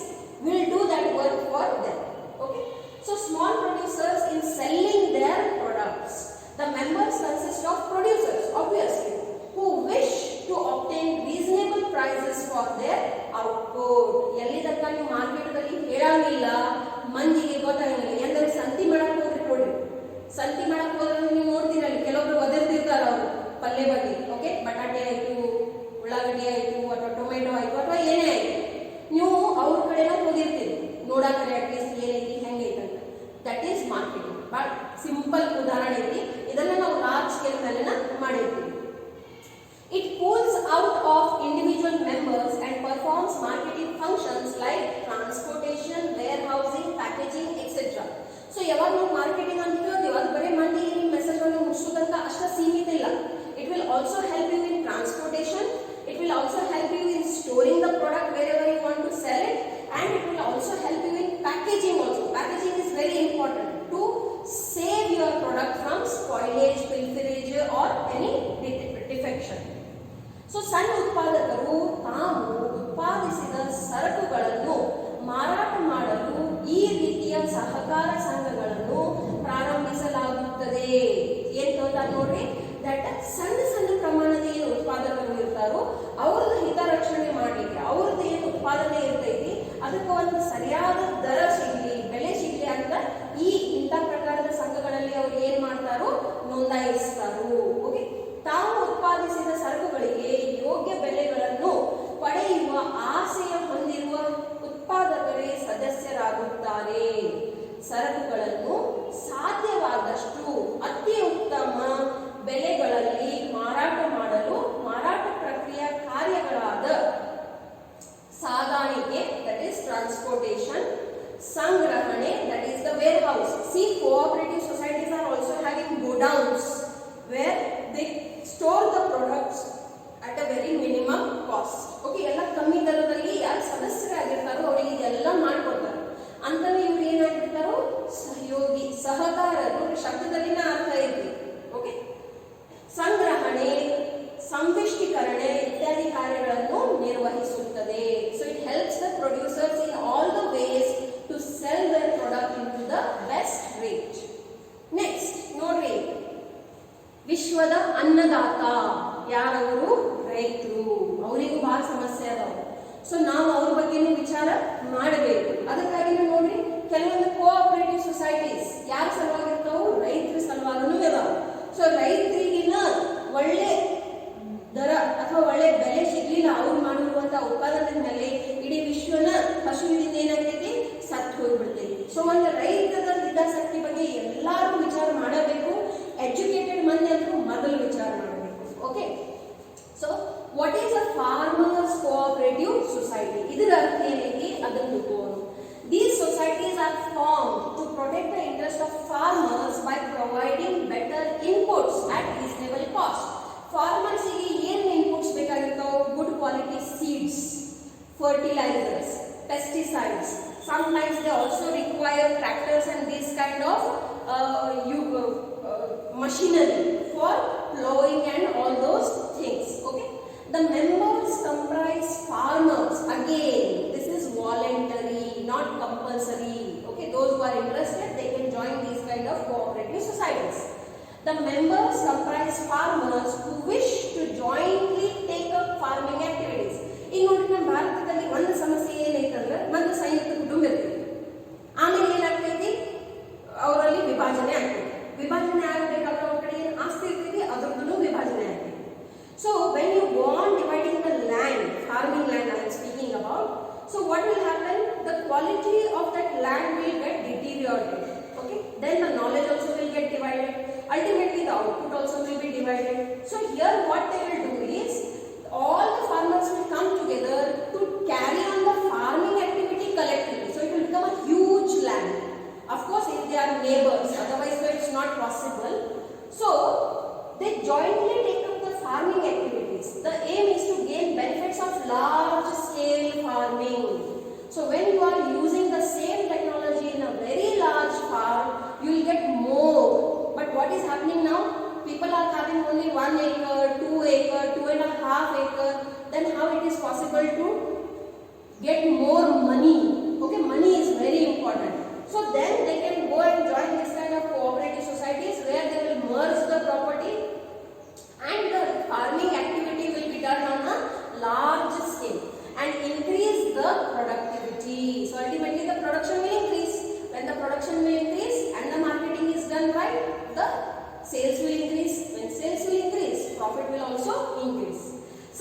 will do that work for them. Okay, so small producers in selling their products, the members consist of producers obviously who wish to obtain reasonable prices for their output. ಎಲ್ಲಿ ತನಕ ನೀವು ಮಾರ್ಕೆಟ್ದಲ್ಲಿ ಹೇಳಂಗಿಲ್ಲ, ಮಂದಿಗೆ ಗೊತ್ತಾಗಂಗಿಲ್ಲ. ಎಂದ್ರೆ ಸಂತಿ ಮಾಡಕ್ ಹೋಗ್ರಿ ನೋಡ್ರಿ, ಸಂತಿ ಮಾಡಕ್ ಹೋದ್ರೆ ನೀವು ನೋಡ್ತೀರಲ್ಲಿ ಕೆಲವೊಬ್ರು ಒದರ್ತಿರ್ತಾರ ಅವರು ಪಲ್ಯ ಬಗ್ಗೆ. ಓಕೆ, ಬಟಾಟೆ ಆಯ್ತು, ಉಳ್ಳಾಗಡ್ಡಿ ಆಯ್ತು, ಅಥವಾ ಟೊಮೆಟೊ ಆಯ್ತು, ಅಥವಾ ಏನೇ ಆಯ್ತು, ನೀವು ಅವ್ರ ಕಡೆನ ಹೋಗಿರ್ತೀರಿ ನೋಡಾಕರೆ ಅಟ್ಲೀಸ್ಟ್ ಏನೈತಿ ಹೆಂಗೈತೆ ಅಂತ. That is marketing. But simple ಉದಾಹರಣೆ ಐತಿ, ಇದನ್ನ ನಾವು ಲಾರ್ಜ್ ಸ್ಕೇಲ್ ಮೇಲೆ ಮಾಡಿರ್ತೀವಿ. It pulls out of individual members and performs marketing functions like transportation, warehousing, packaging, etc. So ಯಾವಾಗ ನಾವು ಮಾರ್ಕೆಟಿಂಗ್ ಅಂತ ಹೇಳ್ತೀವಿ, ಅದು ಬರೀ ಮಂದಿ ನಿಮ್ಮ ಮೆಸೇಜ್ ಅನ್ನು ಮುಗಿಸೋದಂತ ಅಷ್ಟ ಸೀಮಿತ ಇಲ್ಲ. It will also help you in transportation, it will also help you in storing the product wherever you want to sell it, and it will also help you in packaging also. Packaging is very important to save your product from spoilage, pilferage or any defection. So ಸಣ್ಣ ಉತ್ಪಾದಕರು ತಾವು ಉತ್ಪಾದಿಸಿದ ಸರಕುಗಳನ್ನು ಮಾರಾಟ ಮಾಡಲು ಈ ರೀತಿಯ ಸಹಕಾರ ಸಂಘಗಳನ್ನು ಪ್ರಾರಂಭಿಸಲಾಗುತ್ತದೆ. ಏನ್ ಹೇಳ್ತಾ ನೋಡ್ರಿ, ದಟ್ ಸಣ್ಣ ಸಣ್ಣ ಪ್ರಮಾಣದ ಏನು ಉತ್ಪಾದಕರು ಇರ್ತಾರೋ ಅವ್ರದ್ದು ಹಿತರಕ್ಷಣೆ ಮಾಡಲಿಕ್ಕೆ, ಅವ್ರದ್ದು ಏನು ಉತ್ಪಾದನೆ ಇರ್ತೈತಿ ಅದಕ್ಕೆ ಒಂದು ಸರಿಯಾದ ದರ ಸಿಗಲಿ, ಬೆಲೆ ಸಿಗಲಿ ಅಂತ ಈ ಇಂಥ ಪ್ರಕಾರದ ಸಂಘಗಳಲ್ಲಿ ಅವ್ರು ಏನ್ ಮಾಡ್ತಾರೋ ನೋಂದಾಯಿಸ್ತಾರೋ. ಓಕೆ, ತಾವು ಉತ್ಪಾದಿಸಿದ ಸರಕುಗಳಿಗೆ ಯೋಗ್ಯ ಬೆಲೆಗಳನ್ನು ಪಡೆಯುವ ಆಸೆಯ ಹೊಂದಿರುವ ಉತ್ಪಾದಕರೇ ಸದಸ್ಯರಾಗುತ್ತಾರೆ. ಸರಕುಗಳನ್ನು ಸಾಧ್ಯವಾದಷ್ಟು ಅತಿ ಉತ್ತಮ ಬೆಲೆಗಳಲ್ಲಿ ಮಾರಾಟ ಮಾಡಲು ಮಾರಾಟ ಪ್ರಕ್ರಿಯೆ ಕಾರ್ಯಗಳಾದ ಸಾಗಾಣಿಕೆ, ದಟ್ ಈಸ್ ಟ್ರಾನ್ಸ್ಪೋರ್ಟೇಷನ್, ಸಂಗ್ರಹಣೆ, that is the warehouse. See, cooperative societies are also having godowns where they store the products at a very minimum cost. Okay, ಎಲ್ಲ ಕಮ್ಮಿ ದರದಲ್ಲಿ ಯಾರು ಸದಸ್ಯರಾಗಿರ್ತಾರೋ ಅವರಿಗೆ ಇದೆಲ್ಲ ಮಾಡ್ಕೊಡ್ತಾರೆ. ಅಂತಲೇ ಇವ್ರು ಏನಾಗಿರ್ತಾರೋ ಸಹಯೋಗಿ, ಸಹಕಾರ ವಿಚಾರ ಮಾಡಬೇಕು. ಅದಕ್ಕಾಗಿ ನೋಡ್ರಿ ಕೆಲವೊಂದು ಕೋಆಪರೇಟಿವ್ ಸೊಸೈಟೀಸ್ ಯಾರ ಸಲುವಾಗಿರ್ತಾವು? ರೈತರ ಸಲುವಾಗನು ಇದಾವ. ಸೊ ರೈತರಿಗಿನ ಒಳ್ಳೆ ದರ ಅಥವಾ ಒಳ್ಳೆ ಬೆಲೆ ಸಿಗ್ಲಿಲ್ಲ, ಅವ್ರು ಮಾಡಿರುವಂತಹ ಉತ್ಪಾದನೆ ಮೇಲೆ ಇಡೀ ವಿಶ್ವನ ಹಸುವಿನಿಂದ ಏನಾಗ್ತೈತಿ? ಸತ್ತು ಹೋಗ್ಬಿಡ್ತೈತಿ. ಸೊ ಒಂದು ರೈತರ ಹಿತಾಸಕ್ತಿ ಬಗ್ಗೆ ಎಲ್ಲಾರು ವಿಚಾರ ಮಾಡಬೇಕು. ಎಜುಕೇಟೆಡ್ ಮಂದಿ ಅಂತೂ ಮೊದಲು ವಿಚಾರ ಮಾಡಬೇಕು. Okay, so what is a farmers cooperative society? ಇದರ ಅರ್ಥ ಏನೈತಿ ಅದನ್ನು ತಿಳ್ಕೊಳ್ಳೋಣ. These societies are formed to protect the interest of farmers by providing better inputs at reasonable cost. Farmers ಗೆ ಏನು ಇನ್ಪುಟ್ಸ್ ಬೇಕಾಗಿರ್ತಾವ? Good quality seeds, fertilizers, pesticides. Sometimes they also require tractors and this kind of machinery for plowing and all those things. Okay, the members comprise farmers. Again, this is voluntary, not compulsory. Okay, those who are interested, they can join these kind of cooperative societies. The members comprise farmers who wish to jointly take up farming activities. ಈಗ ನೋಡಿ ನಮ್ಮ ಭಾರತದಲ್ಲಿ ಒಂದು ಸಮಸ್ಯೆ ಏನೈತಂದ್ರೆ ಒಂದು ಸಂಯುಕ್ತ ಕುಟುಂಬ ಇರ್ತೈತಿ, ಆಮೇಲೆ ಏನಾಗ್ತೈತಿ? ಅವರಲ್ಲಿ ವಿಭಾಜನೆ ಆಗ್ತೈತಿ. ವಿಭಾಜನೆ ಆಗಬೇಕಾದ್ರೆ ಅವ್ರ ಕಡೆ ಏನು ಆಸ್ತಿ ಇರ್ತೈತಿ ಅದ್ರದ್ದು ವಿಭಾಜನೆ ಆಗ್ತೈತಿ. So when you go on dividing the land, farming land I am speaking about, so what will happen? The quality of that land will get deteriorated. Okay, then the knowledge also will get divided. Ultimately the output also will be divided. So here what they will do is all the farmers will come together to carry on the farming activity collectively. So it will become a huge land. Of course, if they are neighbors, otherwise it's not possible. So they jointly take up the farming activities. The aim is to gain benefits of large scale farming. So when you are using the same technology in a very large farm, you will get more. But what is happening now? People are having only 1 acre, 2 acre, 2.5 acre. Then how it is possible to get more money? Okay, money is very important. So then they can go and join this kind of cooperative societies where they will merge the property and the farming activity will be done on a large scale and increase the productivity. So ultimately the production will increase. When the production will increase and the marketing is done right, the sales will increase. When sales will increase, profit will also increase.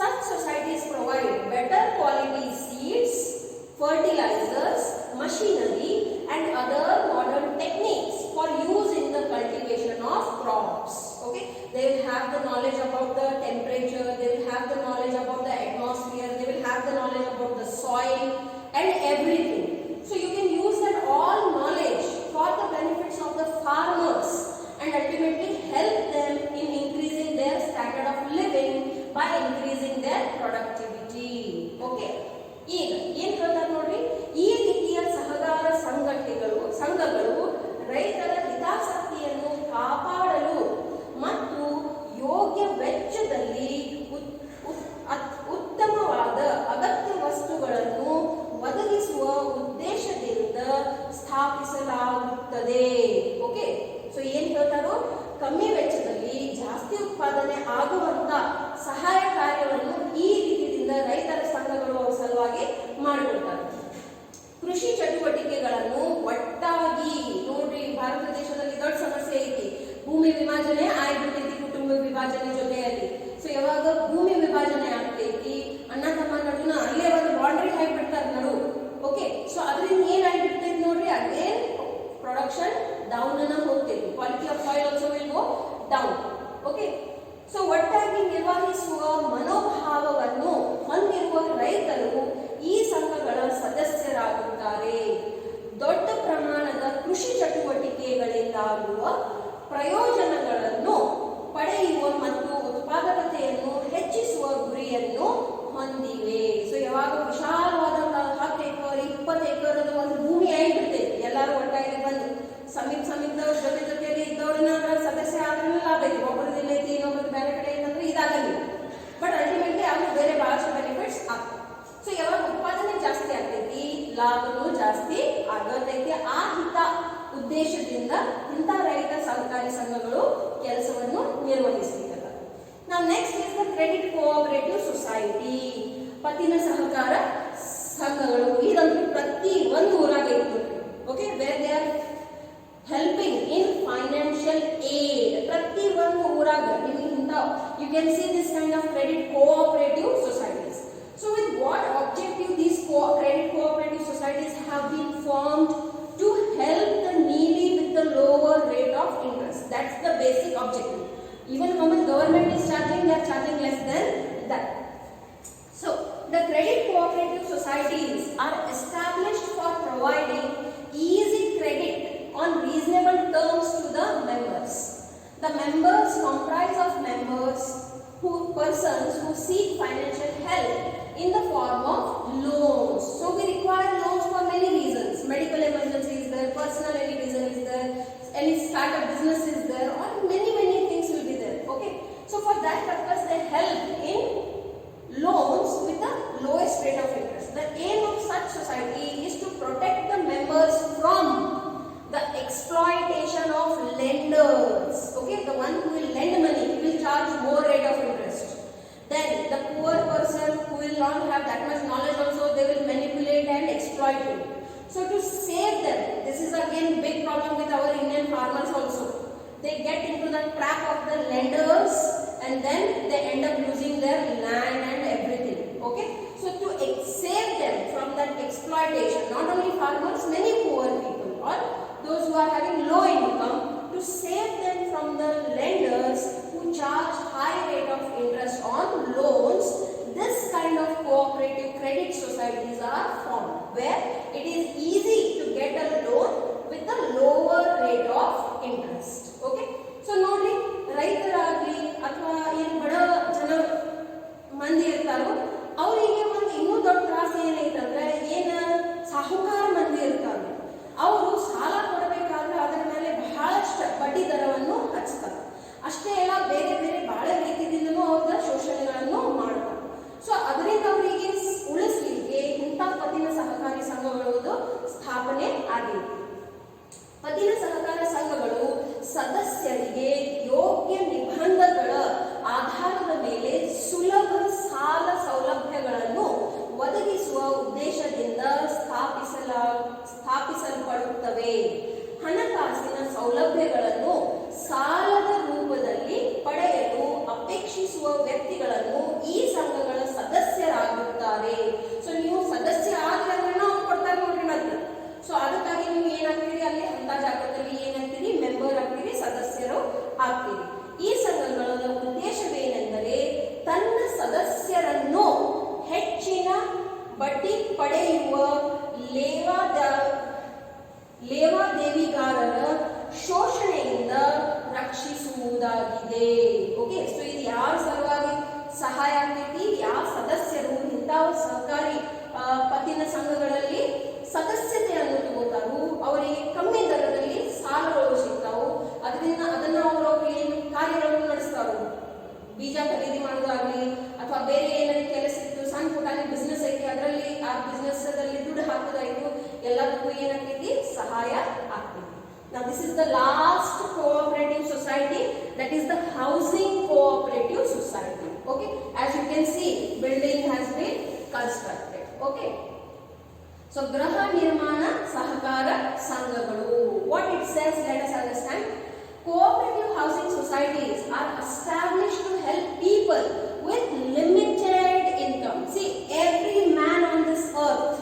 Such societies provide better quality seeds, fertilizers, machinery and other modern techniques for use in the cultivation of crops. Okay, they will have the knowledge about the temperature, they will have the knowledge about the atmosphere, they will have the knowledge about the soil and everything. So you can use that all knowledge for the benefits of the farmers and ultimately help them in increasing their standard of living by increasing their productivity. Okay, ಈಗ ಏನು ಹೇಳ್ತಾರೆ ನೋಡ್ರಿ, ಈ ರೀತಿಯ ಸಹಕಾರ ಸಂಘಗಳು ರೈತರ ಹಿತಾಸಕ್ತಿಯನ್ನು ಕಾಪಾಡಲು ಮತ್ತು ಯೋಗ್ಯ ವೆಚ್ಚದಲ್ಲಿ ಉತ್ತಮವಾದ ಅಗತ್ಯ ವಸ್ತುಗಳನ್ನು ಒದಗಿಸುವ ಉದ್ದೇಶದಿಂದ ಸ್ಥಾಪಿಸಲಾಗುತ್ತದೆ. ಓಕೆ, ಸೊ ಏನ್ ಹೇಳ್ತಾರೋ, ಕಮ್ಮಿ ವೆಚ್ಚದಲ್ಲಿ ಜಾಸ್ತಿ ಉತ್ಪಾದನೆ ಆಗುವಂತ ಸಹಾಯ ಕಾರ್ಯವನ್ನು ಈ ರೀತಿಯಿಂದ ರೈತರ ಸಂಘಗಳು ಅವರ ಸಲುವಾಗಿ ಮಾಡಿಕೊಡ್ತಾರೆ. ಕೃಷಿ ಚಟುವಟಿಕೆಗಳನ್ನು ಒಟ್ಟಾಗಿ ನೋಡ್ರಿ, ಭಾರತ ದೇಶದಲ್ಲಿ ದೊಡ್ಡ ಸಮಸ್ಯೆ ಐತಿ, ಭೂಮಿ ವಿಭಜನೆ ಆಗ್ಬಿಟ್ಟೈತಿ ಕುಟುಂಬ ವಿಭಜನೆ ಜೊತೆಯಲ್ಲಿ. ಸೊ ಯಾವಾಗ ಭೂಮಿ ವಿಭಜನೆ ಆಗ್ತೈತಿ, ಅಣ್ಣ ತಮ್ಮ ನಡುನ ಅಲ್ಲೇ ಒಂದು ಬೌಂಡ್ರಿ ಹಾಕ್ಬಿಡ್ತಾರೆ ನಡು. ಓಕೆ, ಸೊ ಅದರಿಂದ ಏನಾಗ್ಬಿಡ್ತೈತಿ ನೋಡ್ರಿ, ಅದೇ ಪ್ರೊಡಕ್ಷನ್ ಡೌನ್ ಅನ್ನ ಹೋಗ್ತೈತಿ. Quality of soil also will go down. Okay, so ಒಟ್ಟಾಗಿ ನಿರ್ವಹಿಸುವ ಮನೋಭಾವವನ್ನು ಹೊಂದಿರುವ ರೈತರು ಈ ಸಂಘಗಳ ಸದಸ್ಯರಾಗುತ್ತಾರೆ. ದೊಡ್ಡ ಪ್ರಮಾಣದ ಕೃಷಿ ಚಟುವಟಿಕೆಗಳಿಂದಾಗುವ ಪ್ರಯೋಜನಗಳನ್ನು ಪಡೆಯುವ ಮತ್ತು ಉತ್ಪಾದಕತೆಯನ್ನು ಹೆಚ್ಚಿಸುವ ಗುರಿಯನ್ನು ಹೊಂದಿವೆ. ಸೊ ಯಾವಾಗ ವಿಶಾಲವಾದಂತಹ 10 ಎಕರೆ 20 ಎಕರೆದ ಒಂದು ಭೂಮಿ ಆಗಿಬಿಡ್ತೈತಿ, ಎಲ್ಲರೂ ಒಟ್ಟಾಗಿ ಬಂದು ಸಮೀಪದವ್ರ ಜೊತೆಯಲ್ಲಿ ಇದ್ದವ್ರನ್ನ ಸದಸ್ಯ ಆದ್ರೂ ಲಾಭ ಐತಿ. ಒಬ್ಬರದ್ದು ಇಲ್ಲೈತಿ, ಇನ್ನೊಬ್ಬರದ್ದು ಬೇರೆ ಕಡೆ ಐತಂದ್ರೆ ಇದಾಗಲ್ಲ. ಬಟ್ ಅಲ್ಟಿಮೇಟ್ಲಿ ಅವ್ರು ಬೇರೆ ಬಹಳಷ್ಟು ಬೆನಿಫಿಟ್ಸ್ ಆಗ್ತದೆ. ಸೊ ಯಾವಾಗ ಉತ್ಪಾದನೆ ಜಾಸ್ತಿ ಆಗ್ತೈತಿ, ಲಾಭನೂ ಜಾಸ್ತಿ ಆಗತೈತಿ. ಆ ಹಿತ ಉದ್ದೇಶದಿಂದ ಇಂಥ ರೈತ ಸಹಕಾರಿ ಸಂಘಗಳು ಕೆಲಸವನ್ನು ನಿರ್ವಹಿಸಲಿಲ್ಲ. ನಾವು next is the credit cooperative society, ಪತ್ತಿನ ಸಹಕಾರ ಸಂಘಗಳು. ಇದಂತೂ ಪ್ರತಿ ಒಂದು ಊರಾಗ ಇತ್ತು. Okay, where they are helping in financial aid. ಪ್ರತಿ ಒಂದು ಊರಾಗ ಇಂಥ you can see this kind of credit cooperative societies. So with what objective these credit cooperative societies have been formed? To help the needy with the lower rate of interest. That's the basic objective. Even how much government is charging, they are charging less than that. So the credit cooperative societies are established for providing easy credit on reasonable terms to the members. The members comprise of persons who seek financial help in the form of loans. So we require loans for many reasons. Medical emergency is there, personal any reason is there, any startup business is there, or many things will be there. Okay, so for that purpose they help in loans with the lowest rate of interest. The aim of such society is to protect the members from the exploitation of lenders. Okay, the one who will lend money, he will charge more rate of interest. Then the poor person who will not have that much knowledge also, they will manipulate and exploit you. So to save them, this is again big problem with our Indian farmers also. They get into the trap of the lenders and then they end up losing their land and everything. Okay, so to save them from that exploitation, not only farmers, many poor people or those who are having low income, to save them from the lenders who charge high rate of interest on loans, this kind of cooperative credit societies are formed, where it is easy to get a loan with a lower rate of interest. Okay, so ನೋಡಿ, ರೈತರಾಗಲಿ ಅಥವಾ ಏನು ಬಡ ಜನ ಮಂದಿ ಇರ್ತಾರೋ ಅವರಿಗೆ ಒಂದು ಇನ್ನೂ ದೊಡ್ಡ ತ್ರಾಸ ಏನೈತಂದ್ರೆ, ಏನು ಸಾಹುಕಾರ ಮಂದಿ ಇರ್ತಾರೆ, ಅವರು ಸಾಲ ಕೊಡಬೇಕಾದ್ರೆ ಅದರ ಮೇಲೆ ಬಹಳಷ್ಟು ಬಡ್ಡಿ ದರವನ್ನು ಹಚ್ತಾರೆ. ಅಷ್ಟೇ ಅಲ್ಲ, ಬೇರೆ ಬಹಳ ರೀತಿಯಿಂದಲೂ ಅವ್ರ ಶೋಷಣೆಗಳನ್ನು ಮಾಡ್ತಾರೆ. ಸೊ ಅದರಿಂದ ಅವರಿಗೆ ಉಳಿಸಲಿಕ್ಕೆ ಇಂಥ ಪತ್ತಿನ ಸಹಕಾರಿ ಸಂಘಗಳು ಸ್ಥಾಪನೆ ಆಗಿದೆ. ಪತ್ತಿನ ಸಹಕಾರ ಸಂಘಗಳು ಸದಸ್ಯರಿಗೆ ಯೋಗ್ಯ ನಿಬಂಧಗಳ ಆಧಾರದ ಮೇಲೆ ಸುಲಭ ಸಾಲ ಸೌಲಭ್ಯಗಳನ್ನು ಒದಗಿಸುವ ಉದ್ದೇಶದಿಂದ ಸ್ಥಾಪಿಸಲ್ಪಡುತ್ತವೆ. ಹಣಕಾಸಿನ ಸೌಲಭ್ಯಗಳನ್ನು ಸಾಲದ ರೂಪದಲ್ಲಿ ಪಡೆಯಲು ಅಪೇಕ್ಷಿಸುವ ವ್ಯಕ್ತಿಗಳನ್ನು ಈ ಸಂಘಗಳ ಸದಸ್ಯರಾಗುತ್ತಾರೆ. ಸೊ ನೀವು ಸದಸ್ಯ ಆದ್ರೆ ನಾವು ಕೊಡ್ತಾರೆ ನೋಡ್ರಿ ಮತ್ತೆ. ಸೊ ಅದಕ್ಕಾಗಿ ನೀವು ಏನಾಗ್ತೀರಿ, ಅಲ್ಲಿ ಅಂತ ಜಾಗದಲ್ಲಿ ಏನಾಗ್ತೀರಿ, ಮೆಂಬರ್ ಆಗ್ತೀರಿ, ಸದಸ್ಯರು ಆಗ್ತೀರಿ. ಈ ಸಂಘಗಳ ಉದ್ದೇಶವೇನೆಂದರೆ ತನ್ನ ಸದಸ್ಯರನ್ನು ಹೆಚ್ಚಿನ ಬಡ್ಡಿ ಪಡೆಯುವ ಲೇವಾದೇವಿಗಾರರ ಶೋಷಣೆಯಿಂದ ರಕ್ಷಿಸುವುದಾಗಿದೆ. ಓಕೆ, ಸೊ ಇದು ಯಾರ ಸಲುವಾಗಿ ಸಹಾಯ ಆಗ್ತೈತಿ, ಯಾವ ಸದಸ್ಯರು ಇಂತಹ ಸಹಕಾರಿ ಪತ್ತಿನ ಸಂಘಗಳಲ್ಲಿ ಸದಸ್ಯತೆಯನ್ನು ತಗೋತಾರು, ಅವರಿಗೆ ಕಮ್ಮಿ ದರದಲ್ಲಿ ಸಾಲಗಳು ಸಿಗ್ತಾವು. ಅದನ್ನ ಅವರು ಏನು ಕಾರ್ಯಗಳನ್ನು ನಡೆಸ್ತಾರು, ಬೀಜ ಖರೀದಿ ಮಾಡೋದಾಗ್ಲಿ ಅಥವಾ ಬೇರೆ ಏನಾದ್ರು ಕೆಲಸ ಇತ್ತು, ಸಣ್ಣ ಪುಟಾಣಿ ಬಿಸ್ನೆಸ್ ಐತಿ, ಅದರಲ್ಲಿ ಆ ಬಿಸ್ನೆಸ್ ಅಲ್ಲಿ ದುಡ್ಡು ಹಾಕೋದಾಯ್ತು, ಎಲ್ಲದಕ್ಕೂ ಏನಾಗ್ತೈತಿ, ಸಹಾಯ ಆಗ್ತೈತಿ. Now this is the last cooperative society, that is the housing cooperative society. Okay, as you can see, building has been constructed. Okay, so graha nirmana sahakara ಸಂಘಗಳು, what it says, let us understand. Cooperative housing societies are established to help people with limited income. See, every man on this earth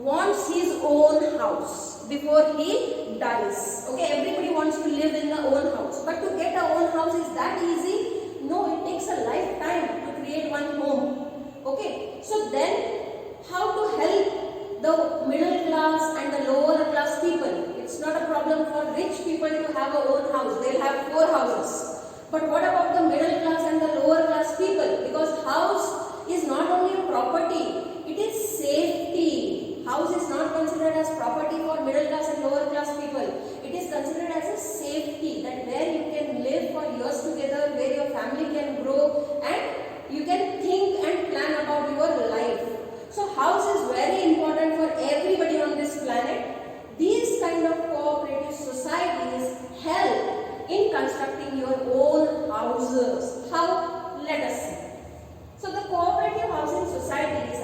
wants his own house before he dies. Okay, everybody wants to live in their own house, but to get a own house, is that easy? No, it takes a lifetime to create one home. Okay, so then how to help the middle class and the lower class people? It's not a problem for rich people to have a own house, they'll have 4 houses. But what about the middle class and the lower class people? Because house is not only a property, it is safety. House is not considered as property for middle class and lower class people. It is considered as a safety, that where you can live for years together, where your family can grow and you can think and plan about your life. So house is very important for everybody on this planet. These kind of cooperative societies help in constructing your own houses. How? Let us see. So the cooperative housing societies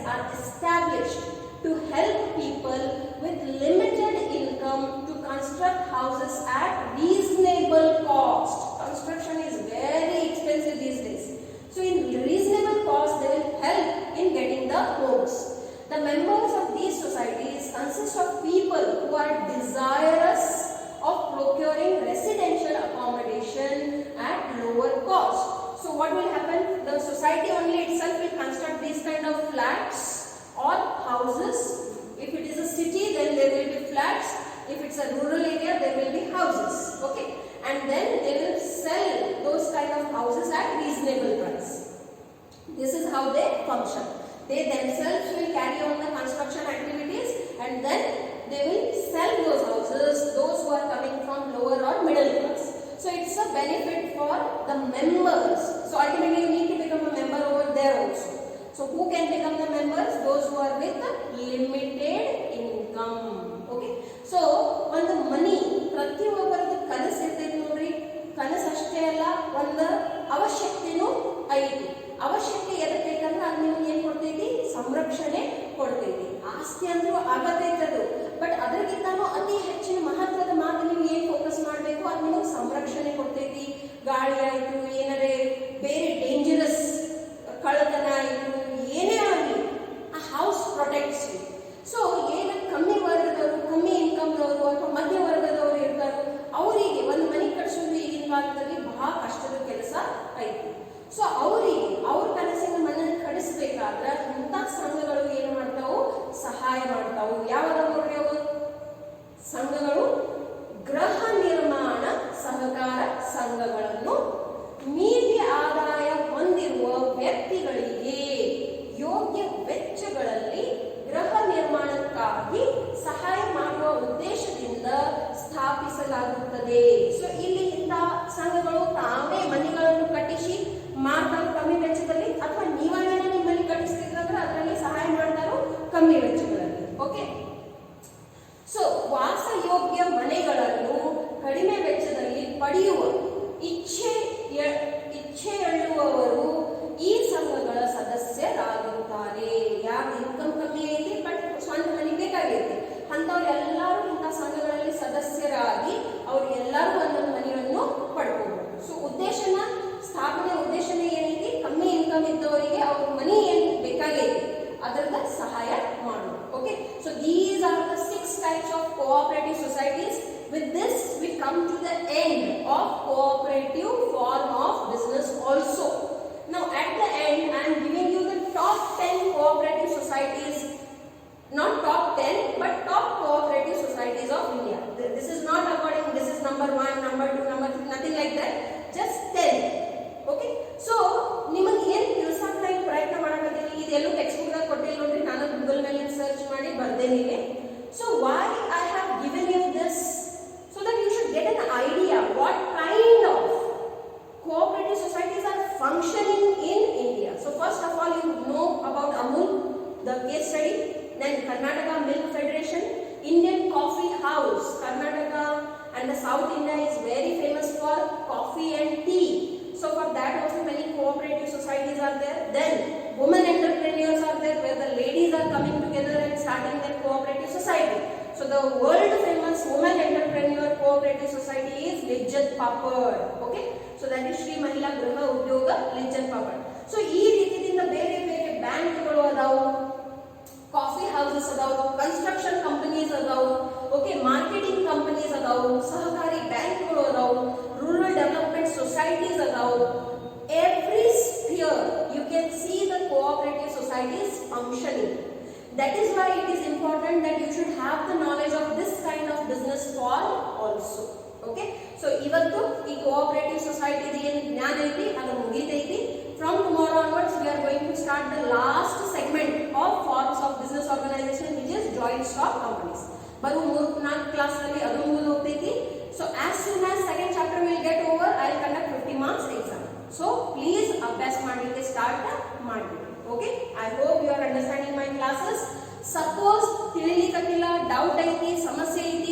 offering residential accommodation at lower cost. So what will happen? The society only itself will construct these kind of flats or houses. If it is a city, then there will be flats. If it's a rural area, there will be houses. Okay, and then they will sell those kind of houses at reasonable price. This is how they function. They themselves will carry on the construction activities, and then they will sell those houses, those who are coming from lower or middle class. So it's a benefit for the members. So ultimately you need to become a member over there also. So who can become the members? Those who are with limited income. Okay. So ಒಂದು ಮನಿ ಪ್ರತಿಯೊಬ್ಬರದ್ದು ಕನಸು ಇರ್ತೈತಿ ನೋಡ್ರಿ. ಕನಸು ಅಷ್ಟೇ ಅಲ್ಲ, ಒಂದು ಅವಶ್ಯಕತೆನೂ ಐತಿ. ಅವಶ್ಯಕತೆ ಎದಕ್ಕೆ ಬೇಕಂದ್ರೆ ಅದು ನಿಮ್ಗೆ ಏನ್ ಕೊಡ್ತೈತಿ? ಸಂರಕ್ಷಣೆ ಕೊಡ್ತೈತಿ. ಆಸ್ತಿ ಅಂದ್ರೂ ಆಗತೈತದು, ಬಟ್ ಅದಕ್ಕಿಂತನೂ ಅತಿ ಹೆಚ್ಚಿನ ಮಹತ್ವದ ಮಾತು ನೀವು ಏನ್ ಫೋಕಸ್ ಮಾಡಬೇಕು, ಅದು ನಿಮಗೆ ಸಂರಕ್ಷಣೆ ಕೊಡ್ತೈತಿ. ಗಾಳಿ ಆಯ್ತು, ಏನಾರೇ ಬೇರೆ ಡೇಂಜರಸ್ ಕಳ್ಳತನ ಆಯ್ತು, ಏನೇ ಆಗಲಿ ಆ ಹೌಸ್ ಪ್ರೊಟೆಕ್ಟ್ಸ್ ಯು. ಸೊ ಏನು ಕಮ್ಮಿ ವರ್ಗದವರು, ಕಮ್ಮಿ ಇನ್ಕಮ್ದವರು ಅಥವಾ ಮಧ್ಯ ವರ್ಗದವರು ಇರ್ತಾರೋ ಅವರಿಗೆ ಒಂದು ಮನೆ ಕಟ್ಸೋದು ಈಗಿನ ಕಾಲದಲ್ಲಿ ಬಹಳ ಕಷ್ಟದ ಕೆಲಸ ಐತಿ. ಸೊ ಅವರಿಗೆ ಅವ್ರ ಕನಸಿನ ಮನೆಯನ್ನು ಕಟ್ಟಿಸ್ಬೇಕಾದ್ರೆ ಇಂಥ ಸಂಘಗಳು ಏನು ಮಾಡ್ತಾವು? ಸಹಾಯ ಮಾಡ್ತಾವು. ಯಾವಾಗ ನೋಡ್ರಿ ಅವು ಸಂಘಗಳು? ಗೃಹ ನಿರ್ಮಾಣ ಸಹಕಾರ ಸಂಘಗಳನ್ನು ಮೀರಿ ಆದಾಯ ಹೊಂದಿರುವ ವ್ಯಕ್ತಿಗಳಿಗೆ ಯೋಗ್ಯ ವೆಚ್ಚಗಳಲ್ಲಿ ಗೃಹ ನಿರ್ಮಾಣಕ್ಕಾಗಿ ಸಹಾಯ ಮಾಡುವ ಉದ್ದೇಶದಿಂದ ಸ್ಥಾಪಿಸಲಾಗುತ್ತದೆ. ಸೊ ಇಲ್ಲಿ ಇಂಥ ಸಂಘಗಳು ತಾವೇ ಮನೆಗಳನ್ನು ಕಟ್ಟಿಸಿ ಮಾಡ್ತಾರೋ ಕಮ್ಮಿ ವೆಚ್ಚದಲ್ಲಿ, ಅಥವಾ ನೀವೇನ ನಿಮ್ಮ ಮನೆ ಕಟ್ಟಿಸ್ತಿದ್ರೆ ಅದರಲ್ಲಿ ಸಹಾಯ ಮಾಡ್ತಾರೋ ಕಮ್ಮಿ ವೆಚ್ಚಗಳಲ್ಲಿ. ಓಕೆ. ಸೊ ವಾಸಯೋಗ್ಯ ಮನೆಗಳನ್ನು ಕಡಿಮೆ ವೆಚ್ಚದಲ್ಲಿ ಪಡೆಯುವ ಇಚ್ಛೆಯುಳ್ಳವರು ಈ ಸಂಘಗಳ ಸದಸ್ಯರಾಗುತ್ತಾರೆ. ಯಾರು ಇನ್ಕಮ್ ಕಮ್ಮಿ ಐತಿ ಬಟ್ ಸ್ವಂತ ಮನೆ ಬೇಕಾಗೈತಿ ಅಂತವ್ರು ಎಲ್ಲರೂ ಇಂಥ ಸಂಘಗಳಲ್ಲಿ ಸದಸ್ಯರಾಗಿ ಅವ್ರು ಎಲ್ಲರೂ ಒಂದೊಂದು ಮನೆಯನ್ನು ಪಡ್ಕೋಬಹುದು. ಸೊ ಉದ್ದೇಶನ ಸ್ಥಾಪನೆ ಉದ್ದೇಶನೇ ಏನೈತಿ? ಕಮ್ಮಿ ಇನ್ಕಮ್ ಇದ್ದವರಿಗೆ ಅವ್ರ ಮನಿ ಏನ್ ಬೇಕಾಗೈತಿ ಅದರದ ಸಹಾಯ ಮಾಡೋದು. Okay. So these are the 6 types of cooperative societies. With this we come to the end of cooperative form of business also. Now at the end I am giving you the top 10 cooperative societies, not top 10 but top cooperative societies of India. This is not according this is number 1, number 2, number 3, nothing like that, just 10. Okay. So ನಿಮಗೆ ಏನು ತಿಳ್ಸಕ್ಕೆ ನಾನು ಪ್ರಯತ್ನ ಮಾಡಕತ್ತೀನಿ, ಇದೆಲ್ಲೂ text book ದಾಗ ಕೊಟ್ಟಿಲ್ಲ ನೋಡ್ರಿ, ನಾನು Google ಮೇಲೆ search ಮಾಡಿ ಬರ್ದೇನಿದೆ. So why I have given you this? So that you should get an idea what kind of cooperative societies are functioning in India. So first of all you know about Amul, the case study, then Karnataka Milk Federation, Indian Coffee House. Karnataka and the South India is very famous for coffee and tea. So for that also many cooperative societies are there. Then women entrepreneurs are there, where the ladies are coming together and starting their cooperative society. So the world famous women entrepreneur cooperative society is Lijjat Papad. Okay. So that is Shri Mahila Griha Udyoga Lijjat Papad. So ಈ ರೀತಿಯಿಂದ ಬೇರೆ ಬೇರೆ ಬ್ಯಾಂಕ್ಗಳು ಅದಾವು, coffee houses ಅದಾವು, construction companies ಅದಾವು, okay, marketing companies ಅದಾವು, ಸಹಕಾರಿ ಬ್ಯಾಂಕ್ಗಳು ಅದಾವು, ರೂರಲ್ ಡೆವಲಪ್ಮೆಂಟ್ ಸೊಸೈಟೀಸ್ ಅದಾವು. Every sphere you can see the cooperative societies functioning. That is why it is important that you should have the knowledge of this kind of business form also. Okay. So ಇವತ್ತು ಈ cooperative society ಏನು ಜ್ಞಾನ ಐತಿ ಅದು ಮುಗಿತೈತಿ. From tomorrow onwards we are going to start the last segment of forms of business organization, which is joint stock companies. ಬರುವ 3-4 class ನಲ್ಲಿ ಅದು ಮುಗಿದು ಹೋಗ್ತೈತಿ. So as soon as second chapter will get over, I will conduct 50 marks exam. So please ಅಭ್ಯಾಸ ಮಾಡಲಿಕ್ಕೆ start ಮಾಡಿ. Okay. I hope you are understanding my classes. Suppose ತಿಳಿಲಿಕ್ಕತ್ತಿಲ್ಲ, doubt ಐತಿ, ಸಮಸ್ಯೆ ಐತಿ